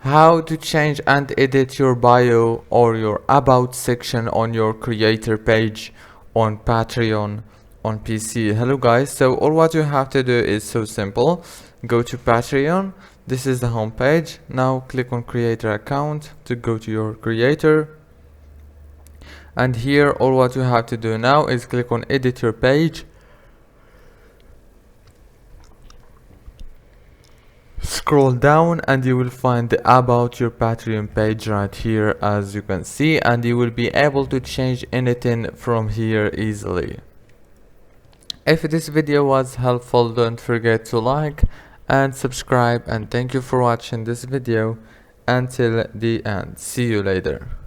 how to change and edit your bio or your about section on your creator page on Patreon on PC. Hello guys, so all what you have to do is so simple. Go to Patreon. This is the home page. Now click on creator account to go to your creator, and here all what you have to do now is click on edit your page. Scroll down and you will find the about your Patreon page right here, as you can see, and you will be able to change anything from here easily. If this video was helpful, don't forget to like and subscribe, and thank you for watching this video until the end. See you later.